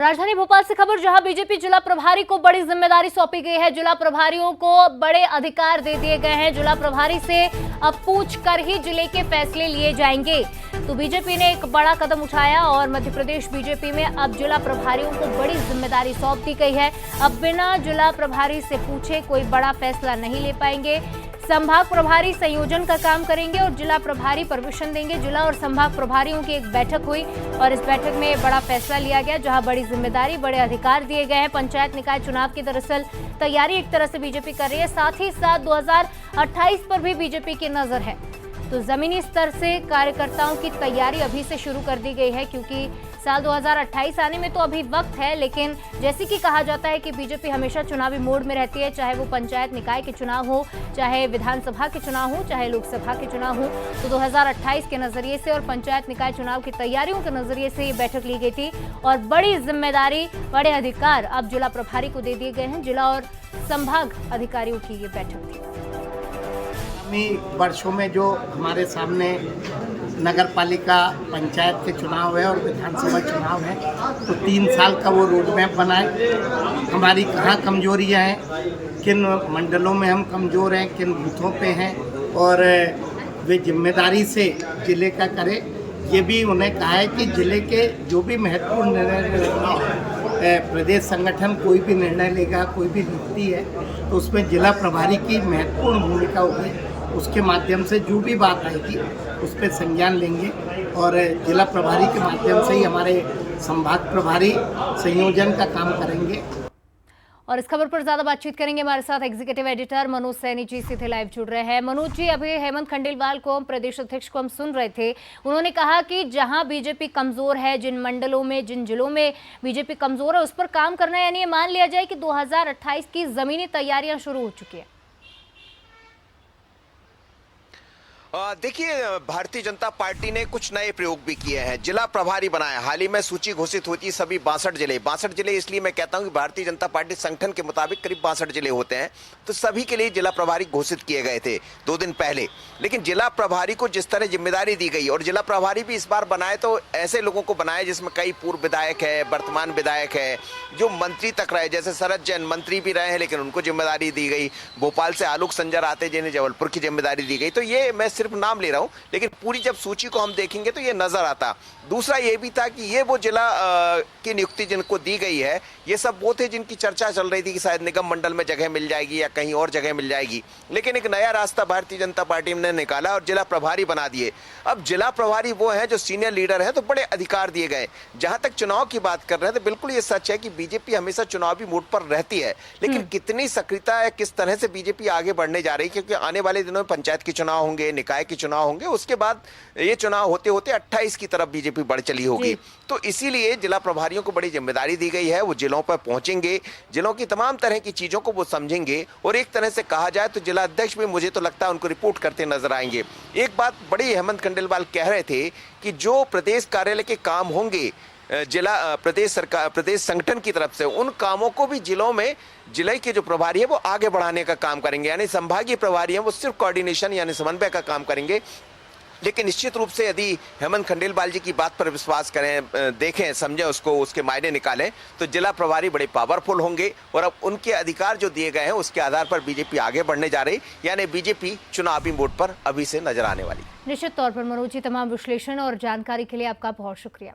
राजधानी भोपाल से खबर, जहां बीजेपी जिला प्रभारी को बड़ी जिम्मेदारी सौंपी गई है। जिला प्रभारियों को बड़े अधिकार दे दिए गए हैं। जिला प्रभारी से अब पूछ कर ही जिले के फैसले लिए जाएंगे। तो बीजेपी ने एक बड़ा कदम उठाया और मध्य प्रदेश बीजेपी में अब जिला प्रभारियों को बड़ी जिम्मेदारी सौंप दी गई है। अब बिना जिला प्रभारी से पूछे कोई बड़ा फैसला नहीं ले पाएंगे। संभाग प्रभारी संयोजन का काम करेंगे और जिला प्रभारी परमिशन देंगे। जिला और संभाग प्रभारियों की एक बैठक हुई और इस बैठक में बड़ा फैसला लिया गया, जहां बड़ी जिम्मेदारी, बड़े अधिकार दिए गए हैं। पंचायत निकाय चुनाव की दरअसल तैयारी एक तरह से बीजेपी कर रही है, साथ ही साथ 2028 पर भी बीजेपी की नजर है। तो जमीनी स्तर से कार्यकर्ताओं की तैयारी अभी से शुरू कर दी गई है, क्योंकि साल 2028 आने में तो अभी वक्त है। लेकिन जैसे कि कहा जाता है कि बीजेपी हमेशा चुनावी मोड में रहती है, चाहे वो पंचायत निकाय के चुनाव हो, चाहे विधानसभा के चुनाव हो, चाहे लोकसभा के चुनाव हो। तो 2028 के नजरिए से और पंचायत निकाय चुनाव की तैयारियों के नजरिए से ये बैठक ली गई थी और बड़ी जिम्मेदारी, बड़े अधिकार अब जिला प्रभारी को दे दिए गए हैं। जिला और संभाग अधिकारियों की ये बैठक थी। वर्षों में जो हमारे सामने नगर पालिका, पंचायत के चुनाव है और विधानसभा चुनाव है, तो 3 साल का वो रोड मैप बनाए। हमारी कहाँ कमजोरियाँ हैं, किन मंडलों में हम कमज़ोर हैं, किन बूथों पे हैं, और वे जिम्मेदारी से जिले का करें। ये भी उन्हें कहा है कि जिले के जो भी महत्वपूर्ण निर्णय प्रदेश संगठन कोई भी निर्णय लेगा, कोई भी नीति है, तो उसमें जिला प्रभारी की महत्वपूर्ण भूमिका होगी। उसके माध्यम से जो भी बात आएगी उस पर संज्ञान लेंगे और जिला प्रभारी के माध्यम से ही हमारे संभाग प्रभारी संयोजन का काम करेंगे। और इस खबर पर ज्यादा बातचीत करेंगे, हमारे साथ एग्जीक्यूटिव एडिटर मनोज सैनी जी सीधे लाइव जुड़ रहे हैं। मनोज जी, अभी हेमंत खंडेलवाल को, प्रदेश अध्यक्ष को हम सुन रहे थे, उन्होंने कहा कि जहां बीजेपी कमजोर है, जिन मंडलों में, जिन जिलों में बीजेपी कमजोर है, उस पर काम करना, यानी ये मान लिया जाए कि 2028 की जमीनी तैयारियां शुरू हो चुकी है। देखिए, भारतीय जनता पार्टी ने कुछ नए प्रयोग भी किए हैं। जिला प्रभारी बनाया, हाल ही में सूची घोषित हुई थी सभी 62 जिले। इसलिए मैं कहता हूं कि भारतीय जनता पार्टी संगठन के मुताबिक करीब 62 जिले होते हैं, तो सभी के लिए जिला प्रभारी घोषित किए गए थे 2 दिन पहले। लेकिन जिला प्रभारी को जिस तरह जिम्मेदारी दी गई, और जिला प्रभारी भी इस बार बनाए तो ऐसे लोगों को बनाए जिसमें कई पूर्व विधायक है, वर्तमान विधायक है, जो मंत्री तक रहे, जैसे शरद जैन मंत्री भी रहे हैं लेकिन उनको जिम्मेदारी दी गई। भोपाल से आलोक संजर आते जिन्हें जबलपुर की जिम्मेदारी दी गई। तो ये मैं सिर्फ नाम ले रहा हूं, लेकिन पूरी जब सूची को हम देखेंगे तो ये नजर आता। दूसरा ये भी था कि ये वो जिला की नियुक्ति जिनको दी गई है, ये सब वो थे जिनकी चर्चा चल रही थी कि शायद निगम मंडल में जगह मिल जाएगी या कहीं और जगह मिल जाएगी। लेकिन एक नया रास्ता भारतीय जनता पार्टी ने निकाला और जिला प्रभारी बना दिए। अब जिला प्रभारी वो है जो सीनियर लीडर है, तो बड़े अधिकार दिए गए। जहां तक चुनाव की बात कर रहे हैं, तो बिल्कुल ये सच है कि बीजेपी हमेशा चुनावी मोड पर रहती है, लेकिन कितनी सक्रियता है, किस तरह से बीजेपी आगे बढ़ने जा रही है, क्योंकि आने वाले दिनों में पंचायत के चुनाव होंगे, निकाय के चुनाव होंगे, उसके बाद ये चुनाव होते होते 28 की तरफ बीजेपी बढ़ चली होगी। तो इसीलिए जिला प्रभारियों को बड़ी जिम्मेदारी दी गई है। वो जिलों पर पहुंचेंगे, जिलों की तमाम तरह की चीजों को वो समझेंगे, और एक तरह से कहा जाए तो जिला अध्यक्ष भी, मुझे तो लगता है, उनको रिपोर्ट करते नजर आएंगे। एक बात बड़ी हेमंत खंडेलवाल कह रहे थे कि जो प्रदेश कार्यालय के काम होंगे जिला प्रदेश सरकार, प्रदेश संगठन की तरफ से, उन कामों को भी जिलों में जिले के जो प्रभारी है वो आगे बढ़ाने का काम करेंगे। यानी संभागीय प्रभारी है वो सिर्फ कोऑर्डिनेशन यानी समन्वय का काम करेंगे। लेकिन निश्चित रूप से यदि हेमंत खंडेलवाल जी की बात पर विश्वास करें, देखें, समझें उसको, उसके मायने निकालें, तो जिला प्रभारी बड़े पावरफुल होंगे और अब उनके अधिकार जो दिए गए हैं उसके आधार पर बीजेपी आगे बढ़ने जा रही, यानी बीजेपी चुनावी मोड पर अभी से नजर आने वाली। निश्चित तौर पर मनोज जी, तमाम विश्लेषण और जानकारी के लिए आपका बहुत शुक्रिया।